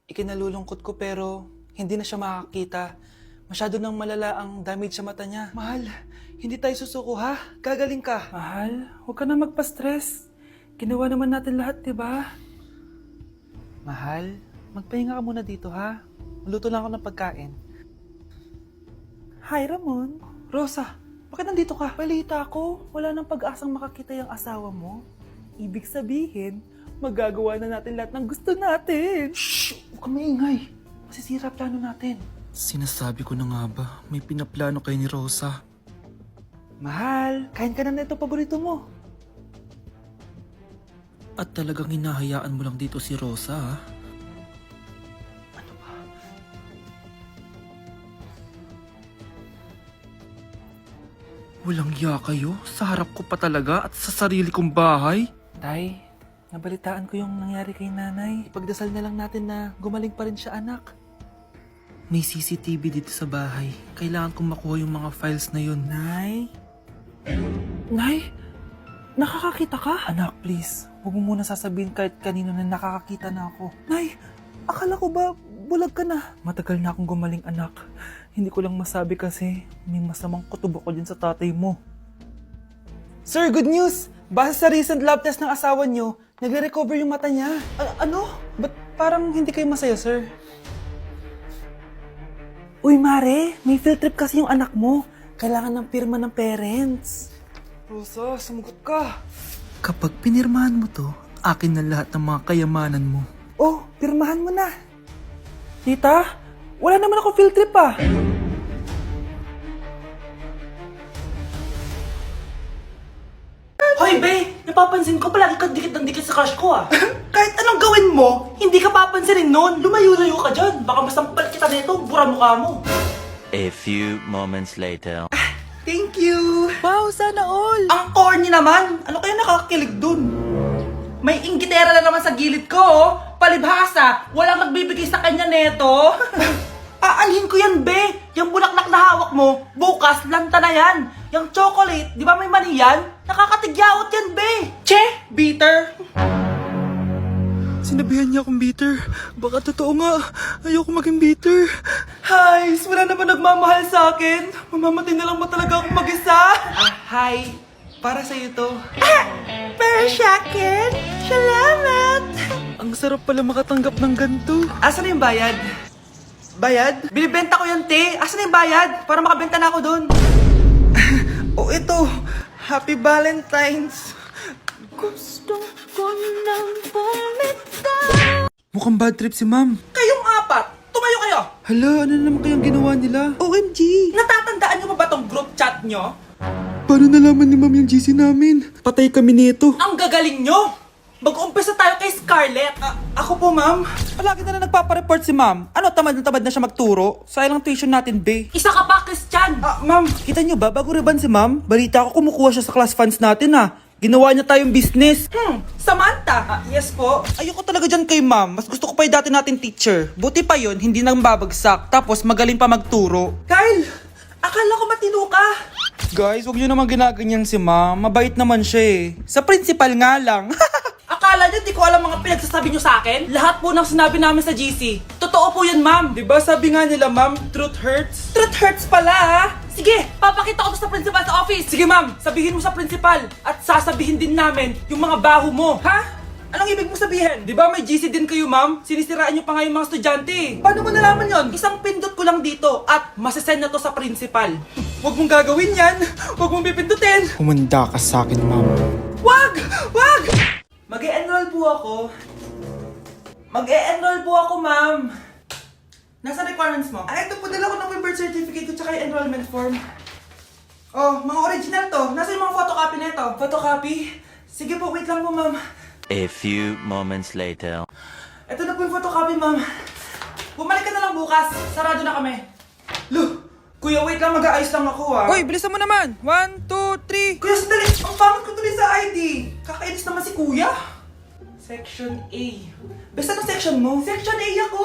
Ikinalulungkot ko pero hindi na siya makakita. Masyado nang malala ang damage sa mata niya. Mahal, hindi tayo susuko ha? Gagaling ka. Mahal, huwag ka na magpa-stress. Ginawa naman natin lahat, diba? Mahal, magpahinga ka muna dito ha? Maluto lang ako ng pagkain. Hi, Ramon. Rosa, bakit nandito ka? Balita ko, wala nang pag-asang makakita yung asawa mo. Ibig sabihin, magagawa na natin lahat ng gusto natin. Shh! Huwag ka maingay. Masisira plano natin. Sinasabi ko na nga ba, may pinaplano kayo ni Rosa. Mahal, kain ka na nito paborito mo. At talagang hinahayaan mo lang dito si Rosa, ha? Ano ba? Walang iya kayo? Sa harap ko pa talaga at sa sarili kong bahay? Tay, nabalitaan ko yung nangyari kay nanay. Ipagdasal na lang natin na gumaling pa rin siya, anak. May CCTV dito sa bahay. Kailangan kong makuha yung mga files na yun. Nay? Nay? Nakakakita ka? Anak, please. Huwag mo muna sasabihin kahit kanino na nakakakita na ako. Nay, akala ko ba bulag ka na? Matagal na akong gumaling, anak. Hindi ko lang masabi kasi may masamang kutob ako dyan sa tatay mo. Sir, good news! Base sa recent lab test ng asawa niyo, nagre-recover yung mata niya. Ano? Ba't parang hindi kayo masaya, sir? Uy, Mare, may field trip kasi yung anak mo. Kailangan ng pirma ng parents. Rosa, sumagot ka. Kapag pinirmahan mo to, akin na lahat ng mga kayamanan mo. Oh, pirmahan mo na. Tita, wala naman ako field trip ah. Hoy, Be! Napapansin ko palagi ka dikit ng dikit sa crush ko ah. Kahit anong gawin mo, hindi ka papansinin nun. Lumayo-layo ka dyan. Baka masampal kita nito, bura mukha mo. A few moments later. Thank you! Wow, sana all. Ang corny naman! Ano kaya nakakakilig dun? May inggitera na naman sa gilid ko, oh. Palibhasa, walang magbibigay sa kanya neto. Aanhin ko yan, Be! Yung bulaklak na hawak mo, bukas, lanta na yan. Yung chocolate, di ba may mani yan? Nakakatigyawat yan, Be! Che! Bitter! Sinabihan niya akong bitter. Baka totoo nga. Ayoko maging bitter. Hi! Wala naman nagmamahal sa akin. Mamamatay na lang ba talaga akong mag-isa? Hi! Para sa'yo to. Para sa akin? Salamat! Ang sarap pala makatanggap ng ganito. Asan na yung bayad? Bayad? Binibenta ko yan, te. Asan na yung bayad? Para makabenta na ako dun. Oh, ito. Happy Valentine's. Gusto ko nang bumitaw. Mukhang bad trip si ma'am. Kayong apat, tumayo kayo. Hala, ano na naman kayang ginawa nila? OMG! Natatandaan nyo ba tong group chat nyo? Paano nalaman ni ma'am yung GC namin? Patay kami nito. Ang gagaling nyo! Mag-umpisa tayo kay Scarlett. Ako po, ma'am. Palagi na nagpapareport si ma'am. Ano, tamad na siya magturo? Sayang tuition natin, be. Isa ka pa, Christian. Ma'am, kita niyo ba, bago riban si ma'am, balita ko kumukuha siya sa class funds natin Ginawa niya tayong business. Samantha. Yes po. Ayoko talaga dyan kay ma'am. Mas gusto ko pa yung dati natin teacher. Buti pa yun, hindi nang babagsak. Tapos magaling pa magturo. Kyle, akala ko matino ka. Guys, huwag niyo naman ginaganyan si ma'am. Mabait naman siya eh. Sa principal nga lang. Akala niyo di ko alam mga pinagsasabi niyo sa akin? Lahat po ng sinabi namin sa GC. Totoo po yan, ma'am. Diba sabi nga nila ma'am, truth hurts? Truth hurts pala, ha? Sige, papakita ko to sa principal sa office. Sige, ma'am. Sabihin mo sa principal. At sasabihin din namin yung mga baho mo. Ha? Anong ibig mo sabihin? Di ba may GC din kayo ma'am? Sinisiraan niyo pa nga yung mga estudyante. Paano mo nalaman yon? Isang pindot ko lang dito at masasend na to sa principal. Huwag mong gagawin yan. Huwag mong pipindutin. Humanda ka sa akin, ma'am. Wag! Wag! Mag-e-enroll po ako. Mag-e-enroll po ako, ma'am. Nasa requirements mo? Ito po, dala ko ng birth certificate at saka yung enrollment form. Oh, mga original to. Nasa yung mga photocopy nito? Photocopy? Sige po, wait lang po, ma'am. A few moments later. Ito na po yung photocopy, ma'am. Bumalik ka na lang bukas. Sarado na kami. Loh, kuya, wait lang. Mag-aayos lang ako, ah. Hoy, bilisan mo naman. 1, 2, 3. Kuya, sandali! Ang pangit ko tuloy sa ID! Kakainis naman si kuya! Section A. Basta ng section mo? Section A ako!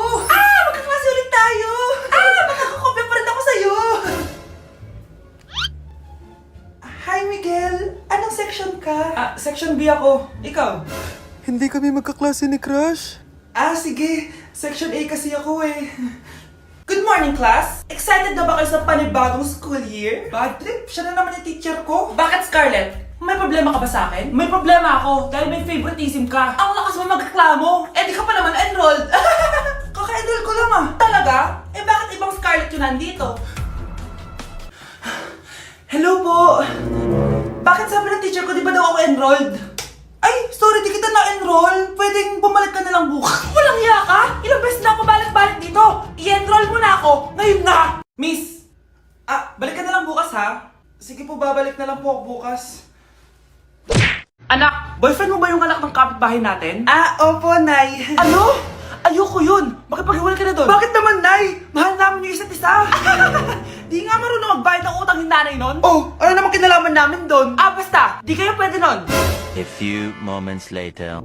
Magkaklase ulit tayo! Makakakopya pa rin ako sa'yo! Hi, Miguel! Anong section ka? Section B ako. Ikaw? Hindi kami magkaklase ni Crush. Sige. Section A kasi ako eh. Good morning, class! Excited na ba kayo sa panibagong school year? Bad trip, siya na naman yung teacher ko. Bakit, Scarlett? May problema ka ba sa akin? May problema ako dahil may favoritism ka. Ang lakas mo magreklamo. Eh di ka pa naman enrolled. Kaka-enroll ko lang ah. Talaga? Eh bakit ibang Scarlett yun nandito? Hello po! Bakit sabi ng teacher ko di ba daw ako enrolled? Ay, sorry, di kita na-enroll. Pwedeng bumalik ka na lang bukas. Walang iya ka? Ilang beses na ako balik-balik dito. I-enroll mo na ako. Ngayon na! Miss! Balik ka na lang bukas ha? Sige po, babalik na lang po ako bukas. Anak, boyfriend mo ba yung anak ng kapitbahay natin? Opo, Nay. Ano? Ayoko yun. Makipaghiwalay ka na doon. Bakit naman, Nay? Mahal namin yung isa't isa. Di nga marunong magbayad ng utang yung nanay nun? Oh, ano naman kinalaman namin doon? Basta. Di kayo pwede nun. A few moments later.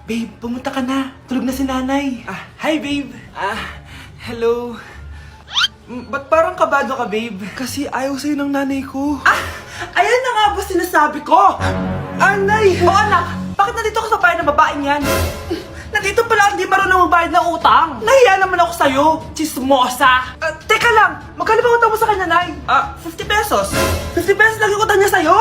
Babe, pumunta ka na. Tulog na si nanay. Hi, babe. Hello. Ba't parang kabado ka, babe? Kasi ayaw sa'yo ng nanay ko. Ayan na nga ba sinasabi ko? Nay! O anak, bakit nandito ka sa bahay ng babaeng yan? Nandito pala hindi marunong magbayad ng utang. Nahiya naman ako sa'yo, chismosa. Teka lang, magkano ba utang mo sa kanya, Nay? 50 pesos. 50 pesos lang yung utang niya sa'yo?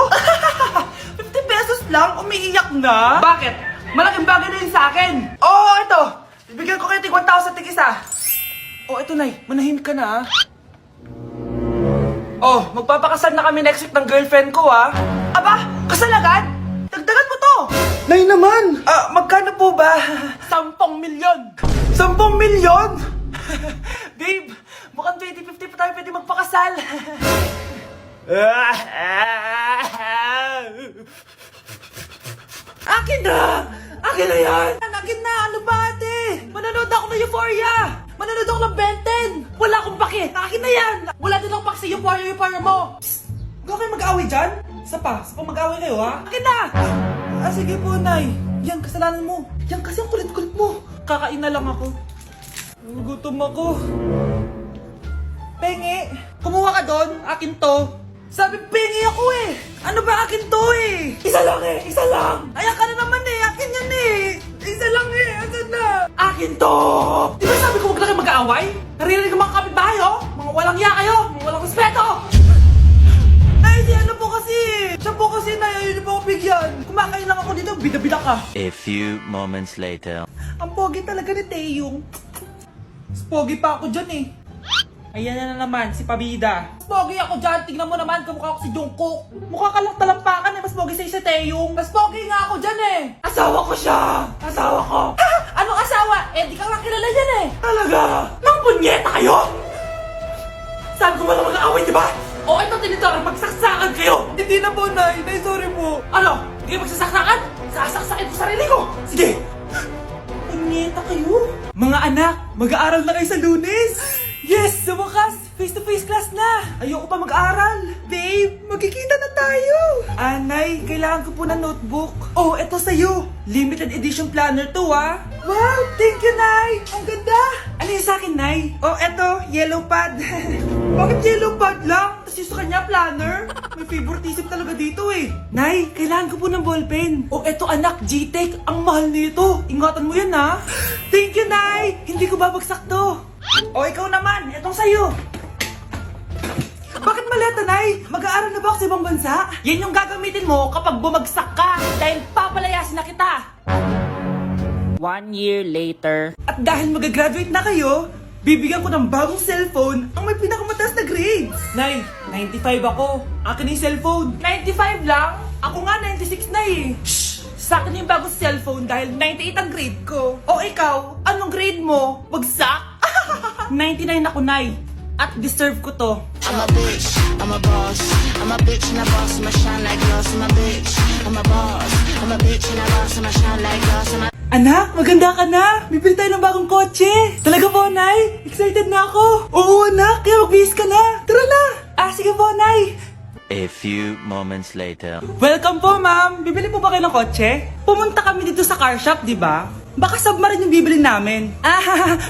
50 pesos lang? Umiiyak na? Bakit? Malaking bagay na yun sa akin. Ito. Bibigyan ko kayo tig 1,000 tig isa. Ito, Nay. Manahimik ka na, magpapakasal na kami next week ng girlfriend ko, Aba, kasal agad? Dagdagan mo to! Nay naman! Magkano po ba? 10 milyon! 10 milyon? Babe, mukhang 2050 pa tayo pwede magpakasal. Akin na! Akin na yan! Akin na! Ano ba, ate? Manonood ako ng Euphoria! Manonood ako ng Ben 10! Wala akong pake! Akin na yan! Wala din akong pake sa Euphoria mo! Psst! Huwag kayo mag-away dyan? Isa pa mag-away kayo, ha? Akin na! Sige po, Nay. Yan, kasalanan mo. Yan kasi ang kulit-kulit mo. Kakain na lang ako. Gutom ako. Pengi! Kumuha ka doon! Akin to! Sabi, pengi ako eh! Ano ba akin to eh? Isa lang eh! Isa lang! Ayan ka na naman eh! Akin yan eh! Isa lang eh! Asan na? Akin to! Di ba sabi ko huwag na kayo mag-aaway? Naririnig ang mga kapitbahay oh! Mga walang iya kayo! Mga walang respeto! Ay, di ano po kasi! Siya po kasi na yun po ako bigyan! Kumakain lang ako dito, bida-bida ka! A few moments later. Ang pogi talaga ni Taeyong. Mas pogi pa ako dyan eh. Ayan na naman, si Pabida. Mas pogi ako dyan, tignan mo naman, kamukha ako si Jungkook. Mukha ka lang talampakan eh, mas pogi sa'yo si Taeyong. Mas pogi nga ako dyan eh. Asawa ko siya! Asawa ko! Ha? Anong asawa? Eh, di ka nga kilala yan eh. Talaga? Nang punyeta kayo? Saan ko wala mag-aaway, di ba? O ito, tinitara, magsaksakan kayo! Hindi na po, Nay. Nay, sorry po. Ano? Hindi kayo magsasaksakan? Sasaksakin ko sarili ko! Sige! Punyeta kayo? Mga anak, mag-aaral na kayo sa Lunes! Yes! Sa wakas! Face-to-face class na! Ayoko pa mag-aaral! Babe, magkikita na tayo! Nay, kailangan ko po ng notebook. Eto sa'yo! Limited edition planner to, Wow! Thank you, Nay! Ang ganda! Ano yung sa'kin, Nay? Eto, yellow pad. Bakit yellow pad lang? Tapos yung sa kanya, planner? May favoritism talaga dito eh. Nay, kailangan ko po ng ballpen. Eto anak, G-Tech. Ang mahal nito. Ingatan mo yan, ha? Thank you, Nay! Hindi ko babagsak to. Ikaw naman. Etong sa'yo. Bakit maleta, Nay? Mag-aaral na ba ako sa ibang bansa? Yan yung gagamitin mo kapag bumagsak ka. Dahil papalayasin na kita. 1 year later. At dahil mag-graduate na kayo, bibigyan ko ng bagong cellphone ang may pinakamataas na grades. Nay, 95 ako. Akin na yung cellphone. 95 lang? Ako nga 96 na eh. Shh! Sa akin yung bagong cellphone dahil 98 ang grade ko. Ikaw, anong grade mo? Bagsak? 99 ako, Nay. At deserve ko to. I'm a bitch, I'm a boss. I'm a bitch and a boss, I'ma shine like glass. I'm a bitch, I'm a boss. I'm a bitch and a boss, I'ma shine like glass. Anak, maganda ka na. Bibili tayo ng bagong kotse. Talaga po, Nay? Excited na ako. Oo, anak. Kaya magbihis ka na. Tara na. Sige po, Nay. A few moments later. Welcome po, ma'am. Bibili po ba kayo ng kotse? Pumunta kami dito sa car shop, di ba? Baka submarine yung bibili namin.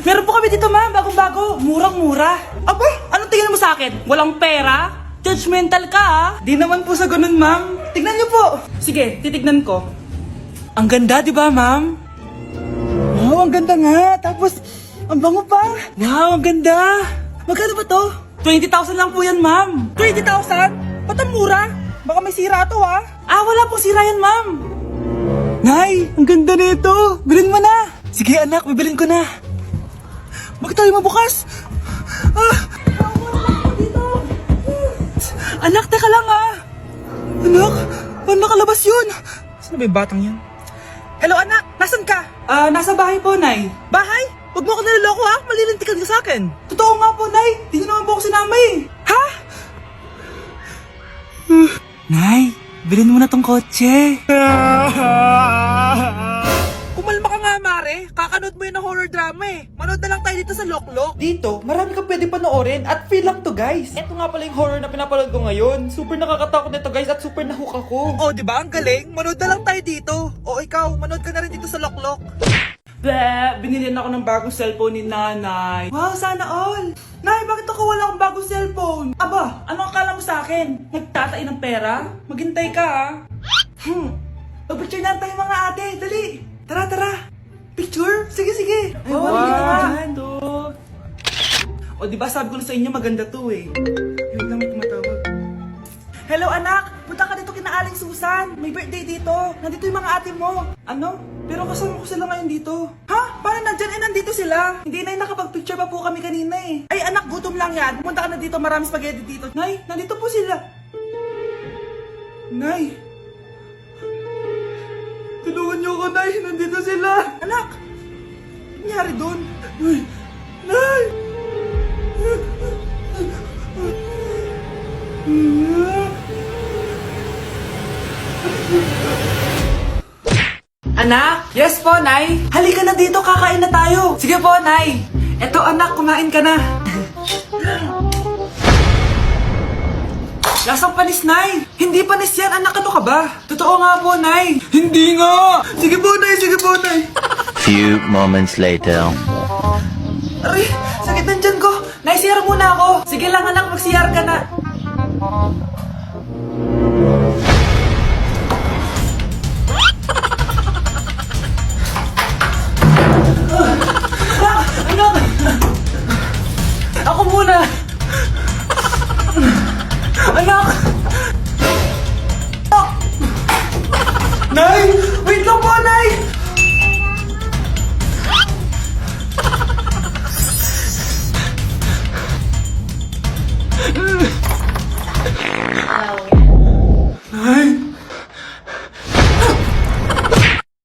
Meron po kami dito, ma'am. Bagong-bago. Murang-mura. Aba, anong tingin mo sa akin? Walang pera? Judgmental ka, Di naman po sa ganun, ma'am. Tignan niyo po. Sige, titignan ko. Ang ganda, di ba, ma'am? Wow, ang ganda nga. Tapos, ang bango pa. Wow, ang ganda. Magkano ba to? 20,000 lang po yan, ma'am. 20,000? Ba't ang mura? Baka may sira to, ah. Wala pong sira yan, ma'am. Nay, ang ganda nito. Bilhin mo na. Sige, anak, bibilin ko na. Bakit tayo mabukas? Anak, teka lang, Anak, paano nakalabas yun? Saan ba yung batang yun? Hello, anak. Nasaan ka? Nasa bahay po, Nay. Bahay? Huwag mo ako naloloko, ha? Malilintikan ka sa akin. Totoo nga po, Nay. Di na naman po ako sinama, Ha? Nay, bilhin mo na tong kotse. Kumalma ka nga, Mare. Kakanood mo yun ng horror drama, Manood na lang tayo dito sa Loklok. Dito, marami kang pwede panoorin at free lang to, guys. Ito nga pala yung horror na pinapanood ko ngayon. Super nakakatakot nito, guys, at super nahook ako. Oh, di ba? Ang galing. Manood na lang tayo dito. O ikaw, manood ka na rin dito sa Loklok. Binilihan ako ng bagong cellphone ni Nanay. Wow, sana all. Nay, bakit ako wala akong bagong cellphone? Aba, ano akala mo sa akin? Nagtatain ng pera? Maghintay ka, Pag-picture na tayo mga ate, dali. Tara, tara. Picture? Sige, sige. Ay, wow. O, diba sabi ko na sa inyo maganda to, Yun lang, may tumatawag. Hello, anak. Punta ka dito kina Aling Susan. May birthday dito. Nandito yung mga ate mo. Ano? Pero kasama ko sila ngayon dito. Ha? Paano nandyan? Nandito sila. Hindi na nakapag-picture pa po kami kanina, Ay, anak, gutom lang yan. Pumunta ka na dito. Marami spaghetti dito. Nay, nandito po sila. Nay. Tulungan niyo ako, Nay. Nandito sila. Anak. Ano nangyari doon? Nay. Nay. Anak? Yes po, Nay. Halika na dito, kakain na tayo. Sige po, Nay. Eto, anak, kumain ka na. Lasang panis, Nay. Hindi panis yan, anak. Ano ka ba? Totoo nga po, Nay. Hindi nga. Sige po, Nay. Sige po, Nay. Few moments later. Aray, sakit ng tiyan ko. Nay, CR muna ako. Sige lang, anak. Mag-CR ka na.